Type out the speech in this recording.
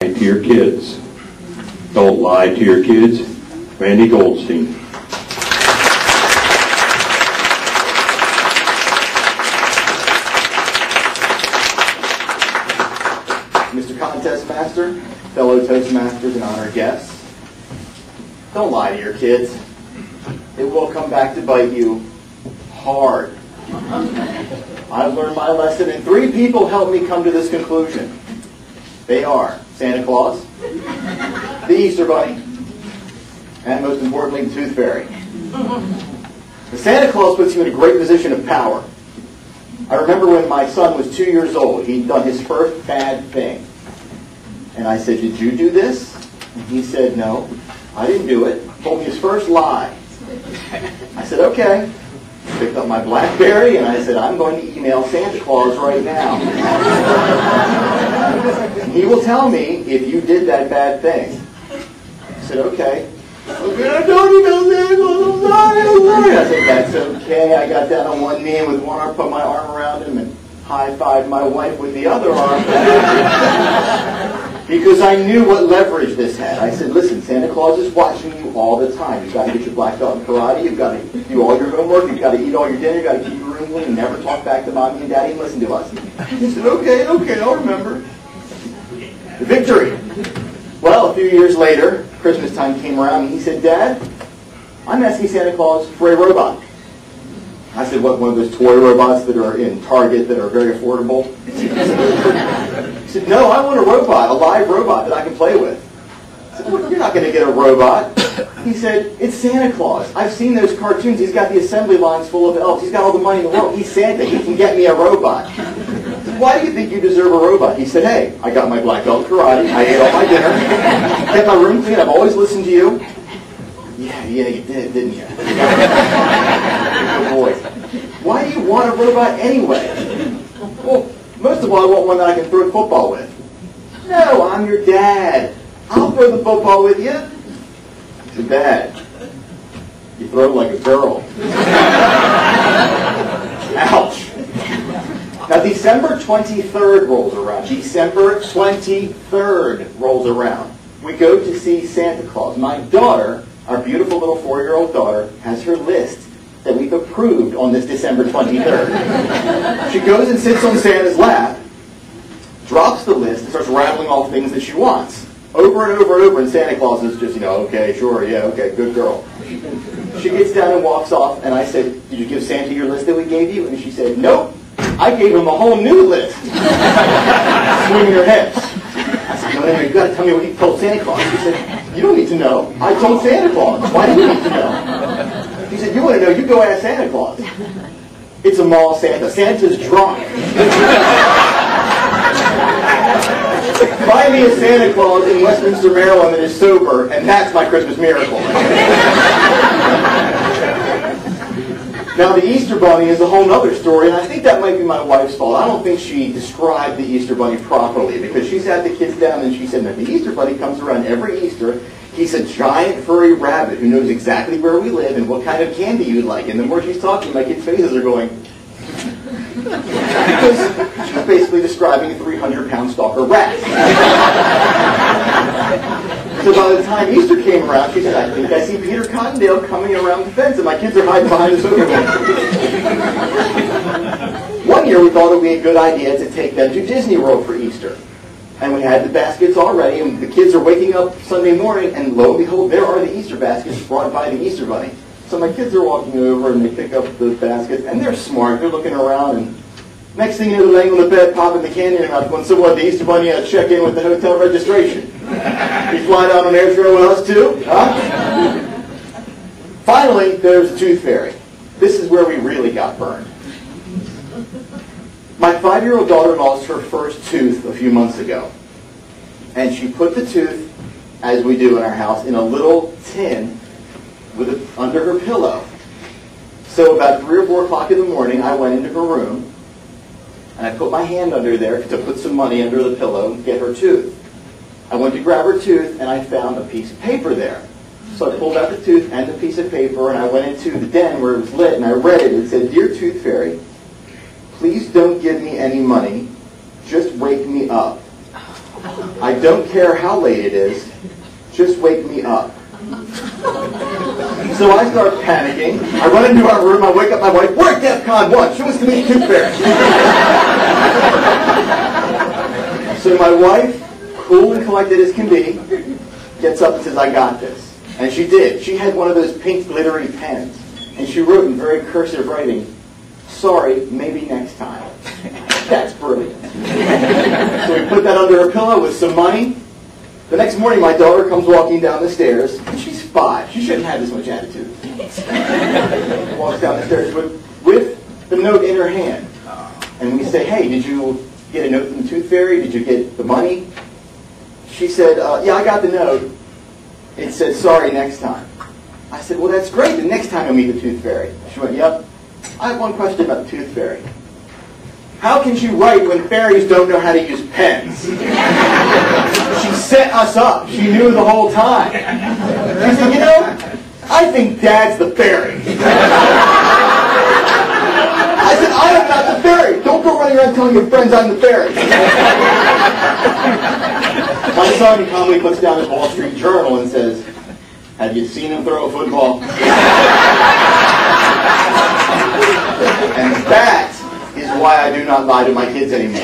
To your kids. Don't lie to your kids. Randy Goldstein. Mr. Contest Master, fellow Toastmasters and honored guests, don't lie to your kids. It will come back to bite you hard. I've learned my lesson, and 3 people helped me come to this conclusion. They are Santa Claus, the Easter Bunny, and most importantly, the Tooth Fairy. The Santa Claus puts you in a great position of power. I remember when my son was 2 years old, he'd done his first bad thing. And I said, "Did you do this?" And he said, "No, I didn't do it." He told me his first lie. I said, "Okay." Picked up my BlackBerry and I said, "I'm going to email Santa Claus right now. He will tell me if you did that bad thing." I said, "Okay." "Okay, don't email Santa Claus, I'm sorry." I said, "That's okay." I got down on one knee and with one arm put my arm around him and high-fived my wife with the other arm. Because I knew what leverage this had. I said, "Listen, Santa Claus is watching you all the time. You've got to get your black belt in karate. You've got to do all your homework. You've got to eat all your dinner. You've got to keep your room clean. Never talk back to mommy and daddy and listen to us." He said, okay, I'll remember." The victory. Well, a few years later, Christmas time came around and he said, "Dad, I'm asking Santa Claus for a robot." I said, "What, one of those toy robots that are in Target that are very affordable?" He said, "No, I want a robot, a live robot that I can play with." I said, "Well, you're not going to get a robot." He said, "It's Santa Claus. I've seen those cartoons. He's got the assembly lines full of elves. He's got all the money in the world. He's Santa. He can get me a robot." I said, "Why do you think you deserve a robot?" He said, "Hey, I got my black belt in karate. I ate all my dinner. Kept my room clean. I've always listened to you." Yeah, you did, didn't you? Good boy. "Why do you want a robot anyway?" "Well, most of all, I want one that I can throw the football with." "No, I'm your dad. I'll throw the football with you." I said, "Dad, you throw like a girl." Ouch. Now, December 23rd rolls around. December 23rd rolls around. We go to see Santa Claus. My daughter, our beautiful little 4-year-old daughter, has her list that we've approved on this December 23rd. She goes and sits on Santa's lap, drops the list, and starts rattling off things that she wants. Over and over and over, and Santa Claus is just, "Okay, sure, yeah, okay, good girl." She gets down and walks off, and I said, "Did you give Santa your list that we gave you?" And she said, "Nope, I gave him a whole new list." Swinging her hips. I said, "No, you got to tell me what you told Santa Claus." She said, "You don't need to know. I told Santa Claus. Why do you need to know?" He said, "You want to know, you go ask Santa Claus." It's a mall Santa. Santa's drunk. Find me a Santa Claus in Westminster, Maryland that is sober, and that's my Christmas miracle. Now, the Easter Bunny is a whole other story, and I think that might be my wife's fault. I don't think she described the Easter Bunny properly, because she sat the kids down and she said that the Easter Bunny comes around every Easter. He's a giant furry rabbit who knows exactly where we live and what kind of candy you'd like. And the more she's talking, my kids' faces are going. Because she's basically describing a 300-pound stalker rat. So by the time Easter came around, she said, "I think I see Peter Cottondale coming around the fence," and my kids are hiding behind the sofa. One year we thought it would be a good idea to take them to Disney World for Easter. And we had the baskets all ready, and the kids are waking up Sunday morning, and lo and behold, there are the Easter baskets brought by the Easter Bunny. So my kids are walking over, and they pick up the baskets, and they're smart. They're looking around, and next thing you know, they're laying on the bed, popping the candy in their mouth, going, "So what, the Easter Bunny had to check in with the hotel registration? You fly down on air trail with us too? Huh?" Finally, there's the Tooth Fairy. This is where we really got burned. My 5-year-old daughter lost her first tooth a few months ago. And she put the tooth, as we do in our house, in a little tin under her pillow. So about 3 or 4 o'clock in the morning, I went into her room, and I put my hand under there to put some money under the pillow and get her tooth. I went to grab her tooth, and I found a piece of paper there. So I pulled out the tooth and the piece of paper, and I went into the den where it was lit, and I read it. It said, "Dear Tooth Fairy, please don't give me any money. Just wake me up." I don't care how late it is, just wake me up. So I start panicking. I run into our room, I wake up my wife, we're at DEFCON 1, she wants to meet Tooth Fairy. So my wife, cool and collected as can be, gets up and says, I got this. And she did. She had one of those pink glittery pens. And she wrote in very cursive writing, sorry, maybe next time. That's brilliant. So we put that under her pillow with some money. The next morning, my daughter comes walking down the stairs, and she's 5. She shouldn't have this much attitude. Walks down the stairs with the note in her hand. And we say, hey, did you get a note from the Tooth Fairy? Did you get the money? She said, yeah, I got the note. It said, sorry, next time. I said, well, that's great. The next time I meet the Tooth Fairy. She went, yep. I have one question about the Tooth Fairy. How can she write when fairies don't know how to use pens? She set us up. She knew the whole time. She said, you know, I think Dad's the fairy. I said, I am not the fairy. Don't go running around telling your friends I'm the fairy. My son calmly puts down his Wall Street Journal and says, have you seen him throw a football? And that is why I do not lie to my kids anymore.